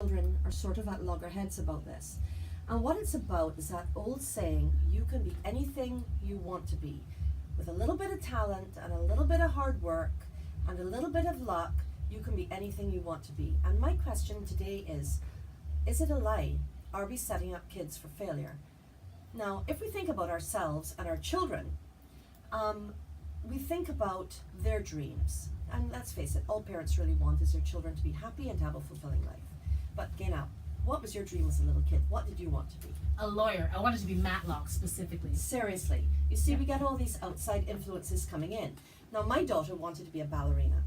children are sort of at loggerheads about this. And what it's about is that old saying, you can be anything you want to be. With a little bit of talent and a little bit of hard work and a little bit of luck, you can be anything you want to be. And my question today is it a lie? Are we setting up kids for failure? Now, if we think about ourselves and our children, we think about their dreams. And let's face it, all parents really want is their children to be happy and to have a fulfilling life. But Gaina, what was your dream as a little kid? What did you want to be? A lawyer. I wanted to be Matlock specifically. Seriously. You see, we get all these outside influences coming in. Now, my daughter wanted to be a ballerina.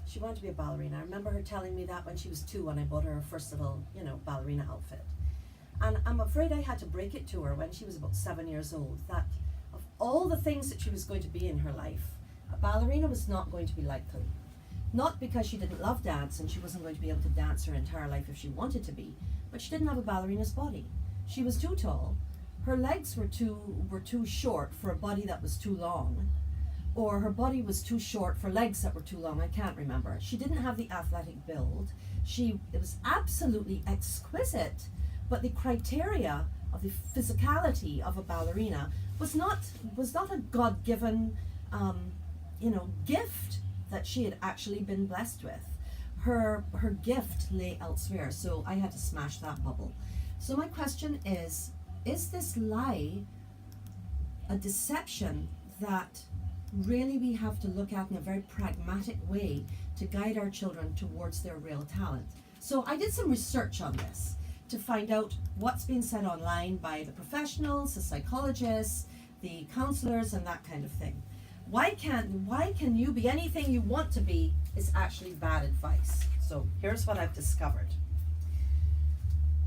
She wanted to be a ballerina. I remember her telling me that when she was 2 when I bought her her first little, ballerina outfit. And I'm afraid I had to break it to her when she was about 7 years old that of all the things that she was going to be in her life, a ballerina was not going to be likely. Not because she didn't love dance and she wasn't going to be able to dance her entire life if she wanted to be, but she didn't have a ballerina's body. She was too tall. Her legs were too short for a body that was too long, or her body was too short for legs that were too long. I can't remember. She didn't have the athletic build. It was absolutely exquisite, but the criteria of the physicality of a ballerina was not a God-given gift that she had actually been blessed with. Her gift lay elsewhere, so I had to smash that bubble. So my question is this lie a deception that really we have to look at in a very pragmatic way to guide our children towards their real talent? So I did some research on this to find out what's being said online by the professionals, the psychologists, the counselors, and that kind of thing. Why can you be anything you want to be is actually bad advice. So here's what I've discovered.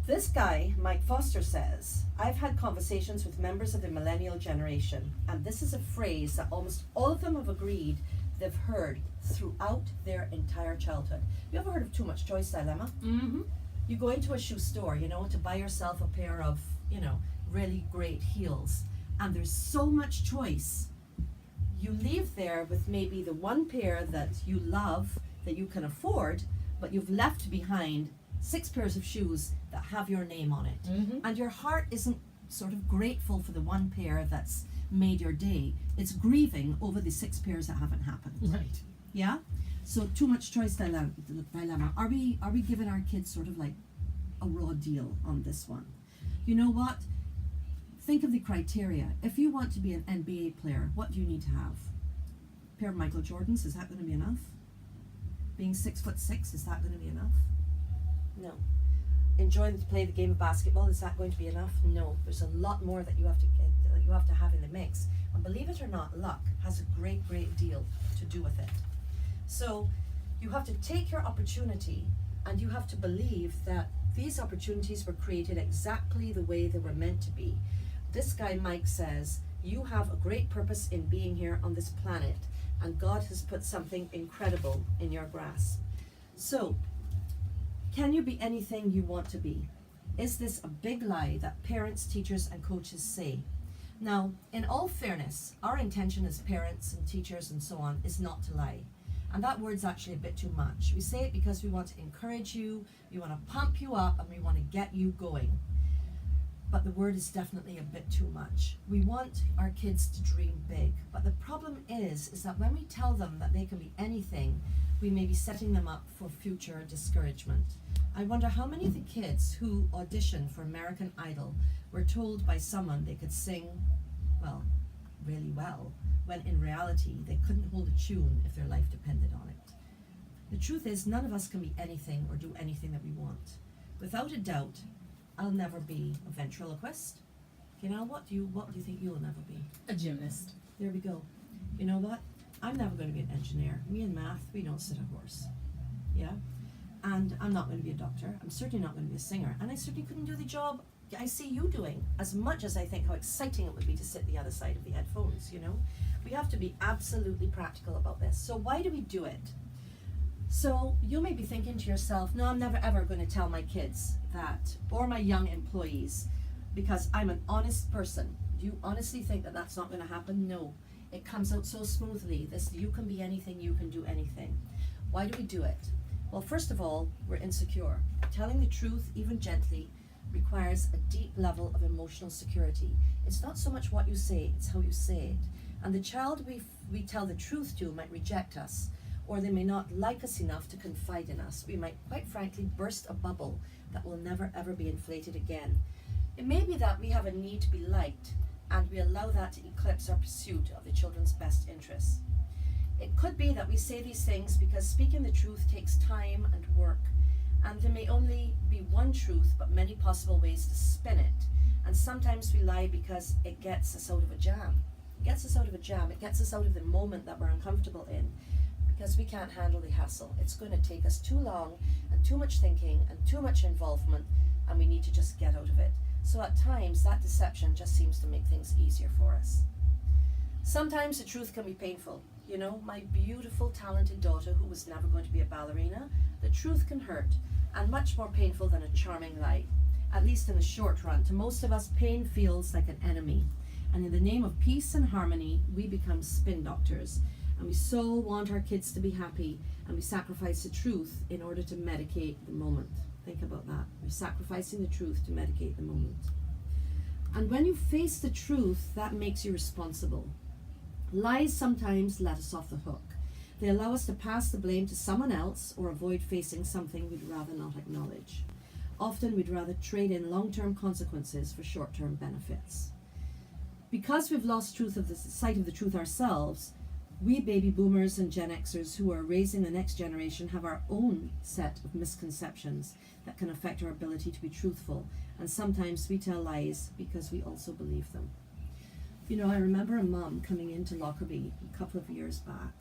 This guy, Mike Foster, says, I've had conversations with members of the millennial generation, and this is a phrase that almost all of them have agreed they've heard throughout their entire childhood. You ever heard of too much choice dilemma? Mm-hmm. You go into a shoe store, to buy yourself a pair of, really great heels, and there's so much choice. You leave there with maybe the one pair that you love, that you can afford, but you've left behind 6 pairs of shoes that have your name on it. Mm-hmm. And your heart isn't sort of grateful for the one pair that's made your day. It's grieving over the 6 pairs that haven't happened. Right. Yeah? So too much choice dilemma. Are we giving our kids sort of like a raw deal on this one? You know what? Think of the criteria. If you want to be an NBA player, what do you need to have? A pair of Michael Jordans, is that going to be enough? Being 6'6", is that going to be enough? No. Enjoying to play the game of basketball, is that going to be enough? No. There's a lot more that you have to have in the mix. And believe it or not, luck has a great deal to do with it. So you have to take your opportunity, and you have to believe that these opportunities were created exactly the way they were meant to be. This guy, Mike, says, you have a great purpose in being here on this planet, and God has put something incredible in your grasp. So, can you be anything you want to be? Is this a big lie that parents, teachers, and coaches say? Now, in all fairness, our intention as parents and teachers and so on is not to lie. And that word's actually a bit too much. We say it because we want to encourage you, we want to pump you up, and we want to get you going. But the word is definitely a bit too much. We want our kids to dream big. But the problem is that when we tell them that they can be anything, we may be setting them up for future discouragement. I wonder how many of the kids who auditioned for American Idol were told by someone they could sing, really well, when in reality they couldn't hold a tune if their life depended on it. The truth is, none of us can be anything or do anything that we want. Without a doubt, I'll never be a ventriloquist. What do you think you'll never be? A gymnast. There we go. You know what? I'm never going to be an engineer. Me and math, we don't sit a horse. Yeah? And I'm not going to be a doctor. I'm certainly not going to be a singer. And I certainly couldn't do the job I see you doing, as much as I think how exciting it would be to sit the other side of the headphones, We have to be absolutely practical about this. So why do we do it? So you may be thinking to yourself, no, I'm never ever going to tell my kids that, or my young employees, because I'm an honest person. Do you honestly think that that's not going to happen? No. It comes out so smoothly. You can be anything, you can do anything. Why do we do it? Well, first of all, we're insecure. Telling the truth, even gently, requires a deep level of emotional security. It's not so much what you say, it's how you say it. And the child we tell the truth to might reject us, or they may not like us enough to confide in us. We might, quite frankly, burst a bubble that will never ever be inflated again. It may be that we have a need to be liked, and we allow that to eclipse our pursuit of the children's best interests. It could be that we say these things because speaking the truth takes time and work, and there may only be one truth but many possible ways to spin it. And sometimes we lie because it gets us out of a jam. It gets us out of a jam. It gets us out of the moment that we're uncomfortable in, because we can't handle the hassle. It's going to take us too long and too much thinking and too much involvement, and we need to just get out of it. So at times that deception just seems to make things easier for us. Sometimes the truth can be painful. You know, my beautiful, talented daughter who was never going to be a ballerina, the truth can hurt, and much more painful than a charming lie. At least in the short run. To most of us, pain feels like an enemy. And in the name of peace and harmony, we become spin doctors. And we so want our kids to be happy, and we sacrifice the truth in order to medicate the moment. Think about that. We're sacrificing the truth to medicate the moment. And when you face the truth, that makes you responsible. Lies sometimes let us off the hook. They allow us to pass the blame to someone else or avoid facing something we'd rather not acknowledge. Often we'd rather trade in long-term consequences for short-term benefits. Because we've lost sight of the truth ourselves, we baby boomers and Gen Xers who are raising the next generation have our own set of misconceptions that can affect our ability to be truthful, and sometimes we tell lies because we also believe them. You know, I remember a mum coming into Lockerbie a couple of years back,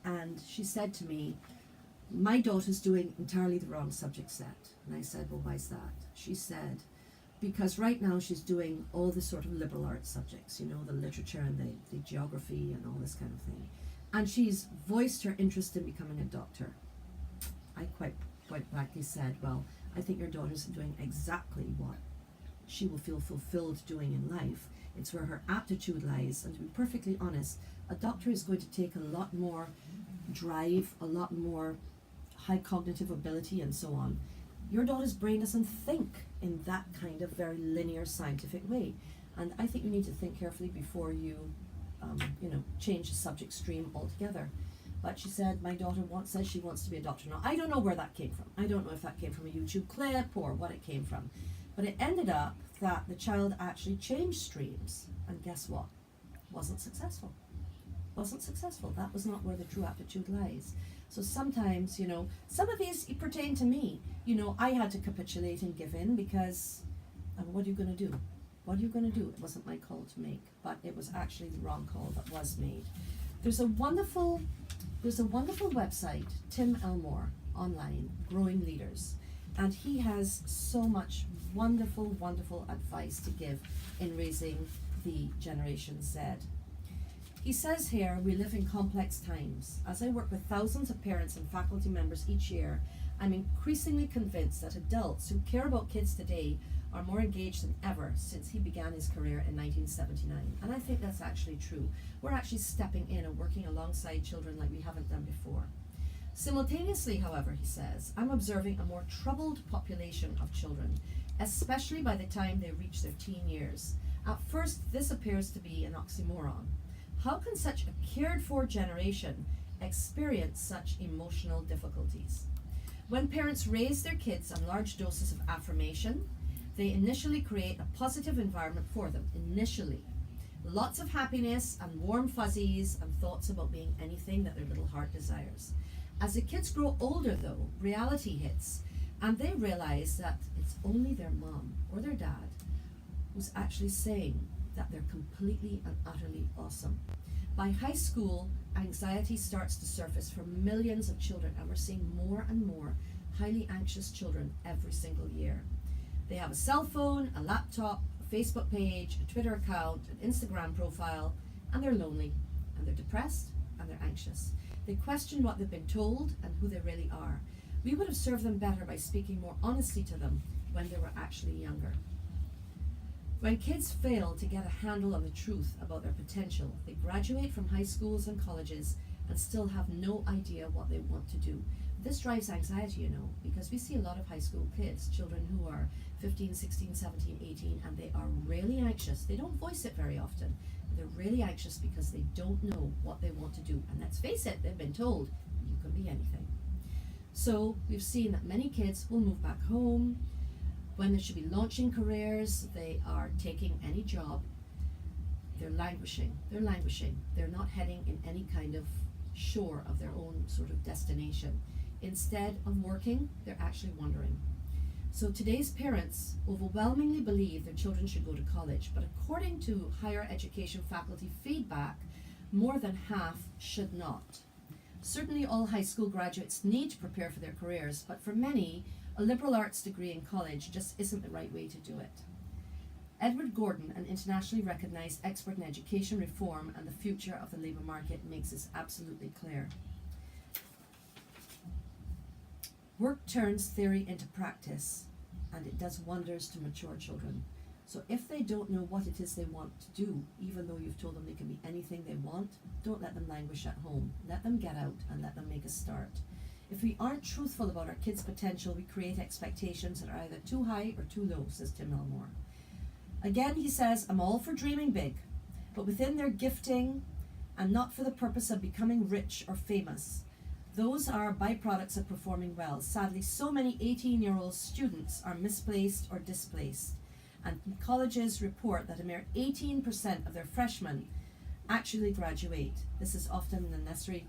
and she said to me, my daughter's doing entirely the wrong subject set. And I said, well, why's that? She said, because right now she's doing all the sort of liberal arts subjects, you know, the literature and the geography and all this kind of thing. And she's voiced her interest in becoming a doctor. I quite blankly said, well, I think your daughter's doing exactly what she will feel fulfilled doing in life. It's where her aptitude lies. And to be perfectly honest, a doctor is going to take a lot more drive, a lot more high cognitive ability and so on. Your daughter's brain doesn't think in that kind of very linear scientific way. And I think you need to think carefully before you, change the subject stream altogether. But she said, my daughter says she wants to be a doctor. Now, I don't know where that came from. I don't know if that came from a YouTube clip or what it came from. But it ended up that the child actually changed streams. And guess what? Wasn't successful. That was not where the true aptitude lies. So sometimes, some of these pertain to me. I had to capitulate and give in because what are you going to do? It wasn't my call to make, but it was actually the wrong call that was made. There's a wonderful website, Tim Elmore, online, Growing Leaders. And he has so much wonderful advice to give in raising the Generation Z. He says here, we live in complex times. As I work with thousands of parents and faculty members each year, I'm increasingly convinced that adults who care about kids today are more engaged than ever since he began his career in 1979. And I think that's actually true. We're actually stepping in and working alongside children like we haven't done before. Simultaneously, however, he says, I'm observing a more troubled population of children, especially by the time they reach their teen years. At first, this appears to be an oxymoron. How can such a cared-for generation experience such emotional difficulties? When parents raise their kids on large doses of affirmation, they initially create a positive environment for them. Initially. Lots of happiness and warm fuzzies and thoughts about being anything that their little heart desires. As the kids grow older, though, reality hits, and they realize that it's only their mom or their dad who's actually saying that they're completely and utterly awesome. By high school, anxiety starts to surface for millions of children, and we're seeing more and more highly anxious children every single year. They have a cell phone, a laptop, a Facebook page, a Twitter account, an Instagram profile, and they're lonely, and they're depressed, and they're anxious. They question what they've been told and who they really are. We would have served them better by speaking more honestly to them when they were actually younger. When kids fail to get a handle on the truth about their potential, they graduate from high schools and colleges and still have no idea what they want to do. this drives anxiety, you know, because we see a lot of high school kids, children who are 15, 16, 17, 18, and they are really anxious. They don't voice it very often. They're really anxious because they don't know what they want to do. And let's face it, they've been told, you can be anything. So we've seen that many kids will move back home. When they should be launching careers, they are taking any job. They're languishing. They're not heading in any kind of shore of their own sort of destination. Instead of working, they're actually wandering. So today's parents overwhelmingly believe their children should go to college, but according to higher education faculty feedback, more than half should not. Certainly all high school graduates need to prepare for their careers, but for many, a liberal arts degree in college just isn't the right way to do it. Edward Gordon, an internationally recognized expert in education reform and the future of the labour market, makes this absolutely clear. Work turns theory into practice, and it does wonders to mature children. So if they don't know what it is they want to do, even though you've told them they can be anything they want, don't let them languish at home. Let them get out and let them make a start. If we aren't truthful about our kids' potential, we create expectations that are either too high or too low, says Tim Elmore. Again, he says, I'm all for dreaming big, but within their gifting and not for the purpose of becoming rich or famous. Those are byproducts of performing well. Sadly, so many 18-year-old students are misplaced or displaced, and colleges report that a mere 18% of their freshmen actually graduate. This is often a necessary,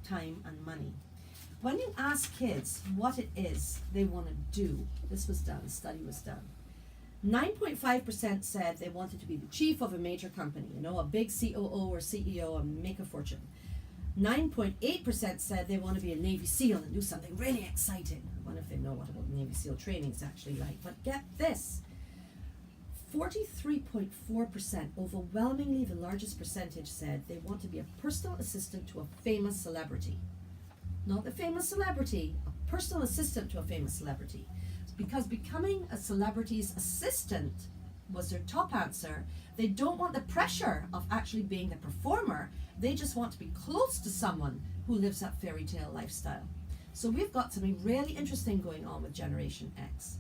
time and money. When you ask kids what it is they want to do, this was done, a study was done. 9.5% said they wanted to be the chief of a major company, a big COO or CEO and make a fortune. 9.8% said they want to be a Navy SEAL and do something really exciting. I wonder if they know what Navy SEAL training is actually like. But get this, 43.4%, overwhelmingly the largest percentage, said they want to be a personal assistant to a famous celebrity. Not the famous celebrity, a personal assistant to a famous celebrity. Because becoming a celebrity's assistant was their top answer. They don't want the pressure of actually being the performer. They just want to be close to someone who lives that fairy tale lifestyle. So we've got something really interesting going on with Generation X.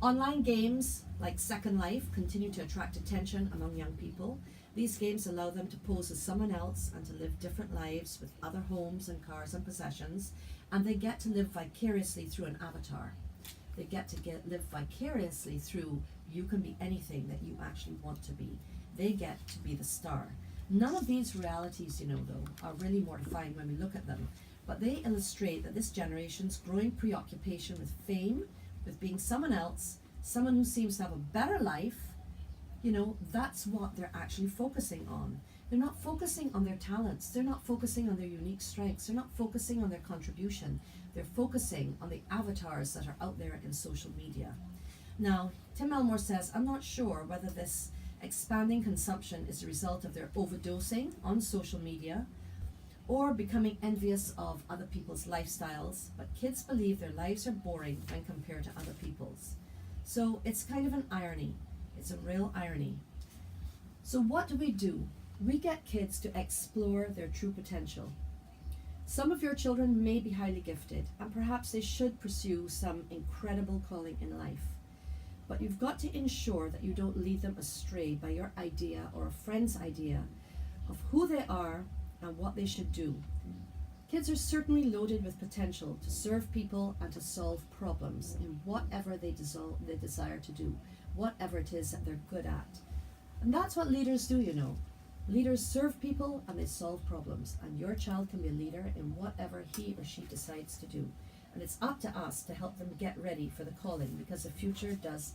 Online games like Second Life continue to attract attention among young people. These games allow them to pose as someone else and to live different lives with other homes and cars and possessions, and they get to live vicariously through an avatar. They get to live vicariously through you can be anything that you actually want to be. They get to be the star. None of these realities, though, are really mortifying when we look at them, but they illustrate that this generation's growing preoccupation with fame, with being someone else, someone who seems to have a better life, that's what they're actually focusing on. They're not focusing on their talents. They're not focusing on their unique strengths. They're not focusing on their contribution. They're focusing on the avatars that are out there in social media. Now, Tim Elmore says, I'm not sure whether this expanding consumption is a result of their overdosing on social media or becoming envious of other people's lifestyles, but kids believe their lives are boring when compared to other people's. So it's kind of an irony. It's a real irony. So what do? We get kids to explore their true potential. Some of your children may be highly gifted, and perhaps they should pursue some incredible calling in life. But you've got to ensure that you don't lead them astray by your idea or a friend's idea of who they are and what they should do. Kids are certainly loaded with potential to serve people and to solve problems in whatever they desire to do, whatever it is that they're good at. And that's what leaders do, Leaders serve people and they solve problems, and your child can be a leader in whatever he or she decides to do. And it's up to us to help them get ready for the calling, because the future does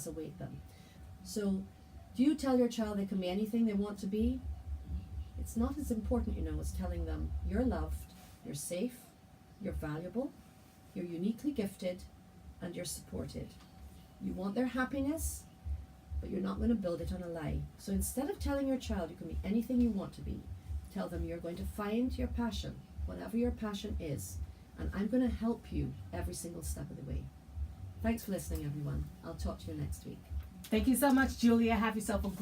await them. So, do you tell your child they can be anything they want to be? It's not as important, as telling them you're loved, you're safe, you're valuable, you're uniquely gifted, and you're supported. You want their happiness, but you're not going to build it on a lie. So instead of telling your child you can be anything you want to be, tell them you're going to find your passion, whatever your passion is, and I'm going to help you every single step of the way. Thanks for listening, everyone. I'll talk to you next week. Thank you so much, Julia. Have yourself a great